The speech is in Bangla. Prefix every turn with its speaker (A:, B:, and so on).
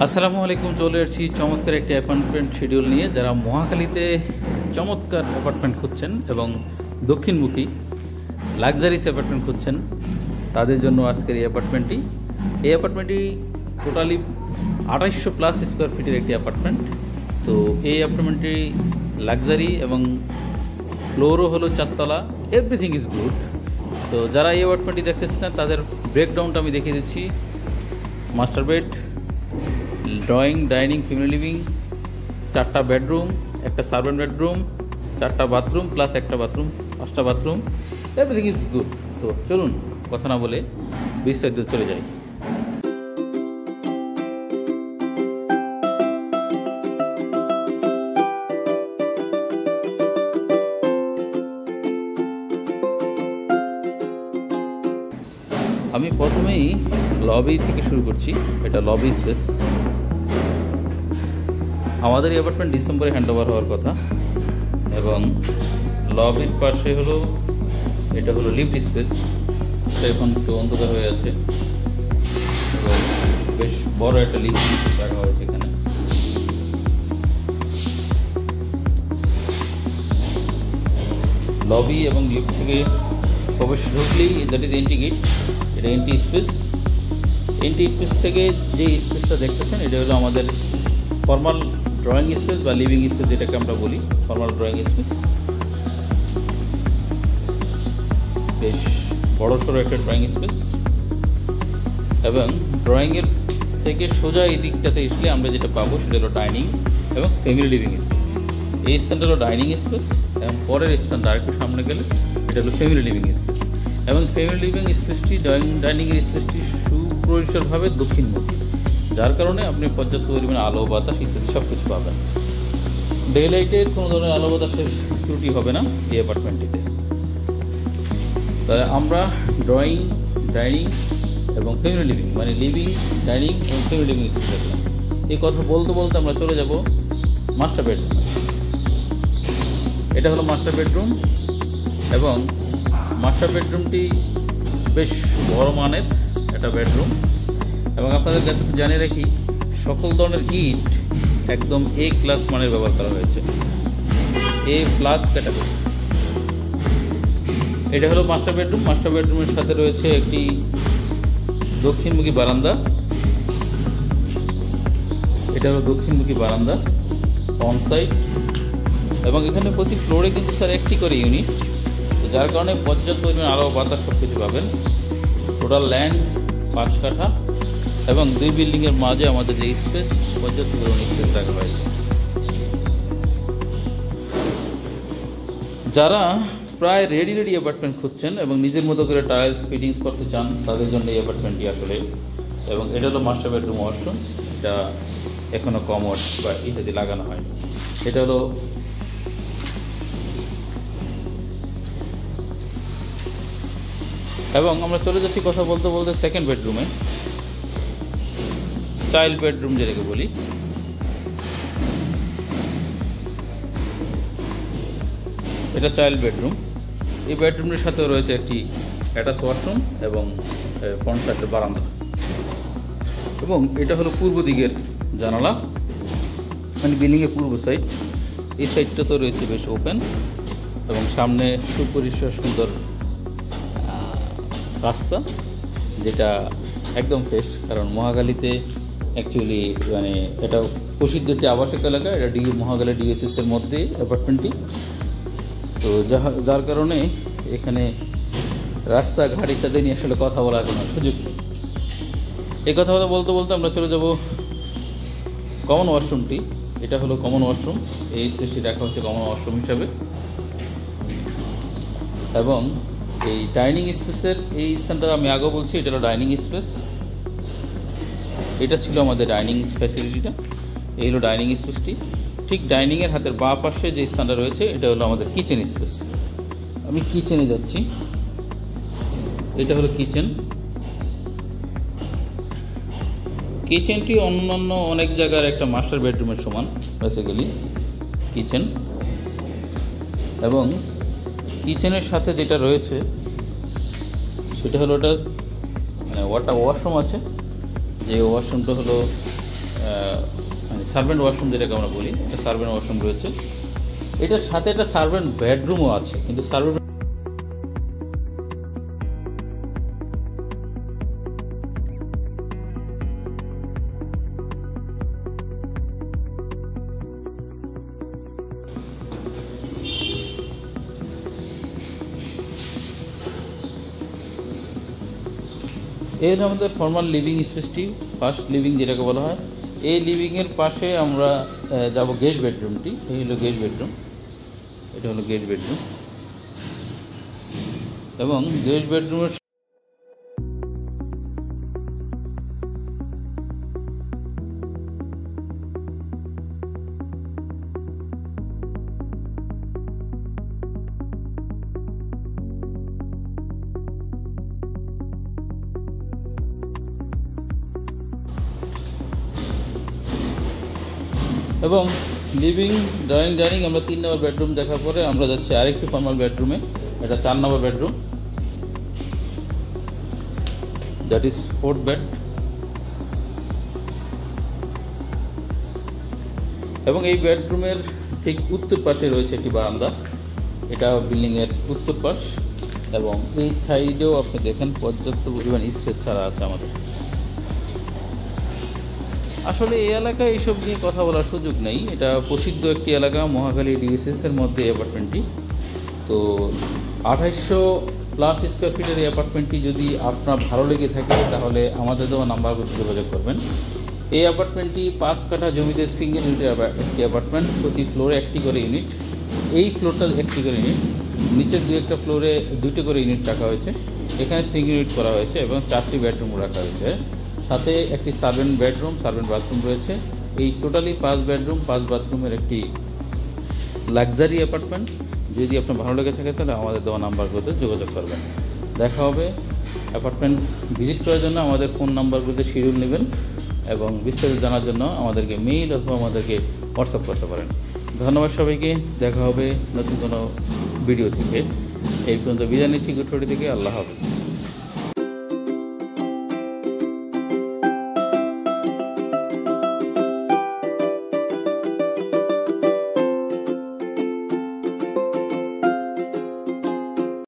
A: আসসালামু আলাইকুম। চলে আসছি চমৎকার একটি অ্যাপার্টমেন্ট শিডিউল নিয়ে। যারা মহাখালীতে চমৎকার অ্যাপার্টমেন্ট খুঁজছেন এবং দক্ষিণমুখী লাক্সারিস অ্যাপার্টমেন্ট খুঁজছেন, তাদের জন্য আজকের এই অ্যাপার্টমেন্টটি টোটালি 2800+ স্কোয়ার ফিটের একটি অ্যাপার্টমেন্ট। তো এই অ্যাপার্টমেন্টটি লাক্সারি এবং ফ্লোরও হলো 4 তলা, এভরিথিং ইজ গুড। তো যারা এই অ্যাপার্টমেন্টটি দেখতেছেন তাদের ব্রেকডাউনটা আমি দেখিয়ে দিচ্ছি। Master bed, drawing, dining, family living, 4টা বেডরুম, একটা সার্ভেন্ট বেডরুম, 4টা বাথরুম প্লাস একটা বাথরুম, 5টা বাথরুম, এভরিথিং ইজ গুড। তো চলুন কথা না বলে বিস্তারিত চলে যাই। আমি প্রথমেই লবি থেকে শুরু করছি। এটা লবি স্পেস। আমাদের এই অ্যাপার্টমেন্ট ডিসেম্বরে হ্যান্ডওভার হওয়ার কথা এবং লবির পাশে এটা হলো লিফট স্পেস। এটা এখন একটু অন্ধকার হয়ে আছে এবং বেশ বড় একটা লিফট স্পেস রাখা হয়েছে এখানে। লবি এবং লিফট থেকে প্রবেশ ঢুকলেই দ্যাট ইজ এন্ট্রি গেট। এটা এন্ট্রি স্পেস থেকে যে স্পেসটা দেখতেছেন এটা হলো আমাদের ফর্মাল ড্রয়িং স্পেস বা লিভিং স্পেস, যেটাকে আমরা বলি ফর্মাল ড্রয়িং স্পেস। বেশ বড়সড় একটা ড্রয়িং স্পেস এবং ড্রয়িংয়ের থেকে সোজা এই দিকটাতে আসলে আমরা যেটা পাবো সেটা হলো ডাইনিং এবং ফ্যামিলি লিভিং স্পেস। এই স্থানটা হলো ডাইনিং স্পেস এবং পরের স্থানটা আরেকটু সামনে গেলে এটা হলো ফ্যামিলি লিভিং স্পেস। এবং ফ্যামিলি লিভিং স্পেসটি ডাইনিংয়ের স্পেসটি সুপরিসরভাবে দক্ষিণমুখী, যার কারণে আপনি পর্যাপ্ত পরিমাণে আলো বাতাস ইত্যাদি সব কিছু পাবেন। ডে লাইটে কোনো ধরনের আলো বাতাসের ত্রুটি হবে না এই অ্যাপার্টমেন্টটিতে। তাহলে আমরা ড্রয়িং, ডাইনিং এবং ফ্যামিলি লিভিং মানে লিভিং, ডাইনিং এবং ফ্যামিলি লিভিং স্পেস দেখলাম। এই কথা বলতে বলতে আমরা চলে যাব মাস্টার বেডরুম। এটা হলো মাস্টার বেডরুম এবং মাস্টার বেডরুমটি বেশ বড় মানের একটা বেডরুম এবং আপনাদের কাছে জানিয়ে রাখি সকল ধরনের ইট একদম A+ মানের ব্যবহার করা হয়েছে, A+ ক্যাটাগরি। এটা হলো মাস্টার বেডরুম। মাস্টার বেডরুমের সাথে রয়েছে একটি দক্ষিণমুখী বারান্দা। এটা হলো দক্ষিণমুখী বারান্দা অন সাইড এবং এখানে প্রতি ফ্লোরে কিন্তু স্যার একটি করে ইউনিট, তো যার কারণে পর্যাপ্ত পরিমাণ আলো বাতাস সব কিছু পাবেন। টোটাল ল্যান্ড 5 কাঠা এবং 2 বিল্ডিংয়ের মাঝে আমাদের যে স্পেস পর্যাপ্ত পরিমাণ স্পেস রাখা হয়েছে। যারা প্রায় রেডি অ্যাপার্টমেন্ট খুঁজছেন এবং নিজের মতো করে টাইলস ফিটিংস করতে চান তাদের জন্য এই অ্যাপার্টমেন্টটি আসলে। এবং এটা হলো মাস্টার বেডরুম ওয়াশরুম, এটা এখনও কমোড বা ইত্যাদি লাগানো হয়নি। এটা হলো এবং আমরা চলে যাচ্ছি কথা বলতে বলতে সেকেন্ড বেডরুমে, চাইল্ড বেডরুম যেটাকে বলি। এটা চাইল্ড বেডরুম। এই বেডরুমের সাথেও রয়েছে একটি অ্যাটাচ ওয়াশরুম এবং ফ্রন্ট সাইডের বারান্দা। এবং এটা হলো পূর্ব দিকের জানালা, মানে বিল্ডিংয়ের পূর্ব সাইড। এই সাইডটা তো রয়েছে বেশ ওপেন এবং সামনে সুপরিসর সুন্দর রাস্তা, যেটা একদম ফ্রেশ। কারণ মহাখালীতে অ্যাকচুয়ালি মানে এটা প্রসিদ্ধ একটি আবাসিক এলাকা। এটা মহাখালী DSS-এর মধ্যে অ্যাপার্টমেন্টটি। তো যার কারণে এখানে রাস্তাঘাট ইত্যাদি নিয়ে আসলে কথা বলার কোনো সুযোগ নেই। এই কথা বলতে বলতে আমরা চলে যাব কমন ওয়াশরুমটি। এটা হলো কমন ওয়াশরুম। এই স্পেসটি রাখা হচ্ছে কমন ওয়াশরুম হিসাবে। এবং এই ডাইনিং স্পেসের এই স্থানটা আমি আগেও বলছি, এটা হলো ডাইনিং স্পেস। এটা ছিল আমাদের ডাইনিং ফ্যাসিলিটিটা। এই হলো ডাইনিং স্পেসটি। ঠিক ডাইনিংয়ের হাতের বাঁ পাশে যে স্থানটা রয়েছে এটা হলো আমাদের কিচেন স্পেস। আমি কিচেনে যাচ্ছি। এটা হলো কিচেন। কিচেনটি অন্যান্য অনেক জায়গার একটা মাস্টার বেডরুমের সমান বেসিক্যালি কিচেন। এবং কিচেনের সাথে যেটা রয়েছে সেটা হলো মানে ওয়াশরুম আছে। যে ওয়াশরুমটা হলো মানে সার্ভেন্ট ওয়াশরুম যেটাকে আমরা বলি, সার্ভেন্ট ওয়াশরুম রয়েছে। এটার সাথে একটা সার্ভেন্ট বেডরুমও আছে, কিন্তু সার্ভেন্ট এর আমাদের ফর্মাল লিভিং স্পেসটি, ফার্স্ট লিভিং যেটাকে বলা হয়। এই লিভিংয়ের পাশে আমরা যাব গেস্ট বেডরুমটি। এই হলো গেস্ট বেডরুম, এটা হলো গেস্ট বেডরুম। এবং গেস্ট বেডরুমের এবং লিভিং, ডাইনিং আমরা 3 নম্বর বেডরুম দেখার পরে আমরা যাচ্ছি আরেকটি ফর্মাল বেডরুমে। এটা 4 number bedroom, that is 4th bed. এবং এই বেডরুমের ঠিক উত্তর পাশে রয়েছে একটি বারান্দা, এটা বিল্ডিংয়ের উত্তর পাশ। এবং এই সাইডেও আপনি দেখেন পর্যাপ্ত পরিমাণ স্পেস ছাড়া আছে আমাদের। আসলে এই এলাকায় এইসব নিয়ে কথা বলার সুযোগ নেই, এটা প্রসিদ্ধ একটি এলাকা, মহাখালী ডিএসএসের মধ্যে এই অ্যাপার্টমেন্টটি। তো 2800+ স্কোয়ার ফিটের এই অ্যাপার্টমেন্টটি যদি আপনার ভালো লেগে থাকে তাহলে আমাদের দেওয়া নাম্বারগুলোতে যোগাযোগ করবেন। এই অ্যাপার্টমেন্টটি 5 কাঠা জমিতে সিঙ্গেল ইউনিটের একটি অ্যাপার্টমেন্ট, প্রতি ফ্লোরে 1টি করে ইউনিট। এই ফ্লোরটা 1টি করে ইউনিট, নিচের 2-1টা ফ্লোরে 2টি করে ইউনিট রাখা হয়েছে। এখানে সিঙ্গেল ইউনিট করা হয়েছে এবং 4টি বেডরুম রাখা হয়েছে, সাথে একটি সার্ভেন্ট বেডরুম, সার্ভেন্ট বাথরুম রয়েছে। এই টোটালি 5 বেডরুম 5 বাথরুমের একটি লাক্সারি অ্যাপার্টমেন্ট। যদি আপনার ভালো লেগে থাকে তাহলে আমাদের দেওয়া নাম্বারগুলোতে যোগাযোগ করবেন। দেখা হবে। অ্যাপার্টমেন্ট ভিজিট করার জন্য আমাদের ফোন নাম্বারগুলোতে শিডিউল নেবেন এবং বিস্তারিত জানার জন্য আমাদেরকে মেইল অথবা আমাদেরকে হোয়াটসঅ্যাপ করতে পারেন। ধন্যবাদ সবাইকে। দেখা হবে নতুন কোনো ভিডিও থেকে। এই পর্যন্ত বিদায় নিচ্ছি গুটফটি থেকে। আল্লাহ হাফেজ।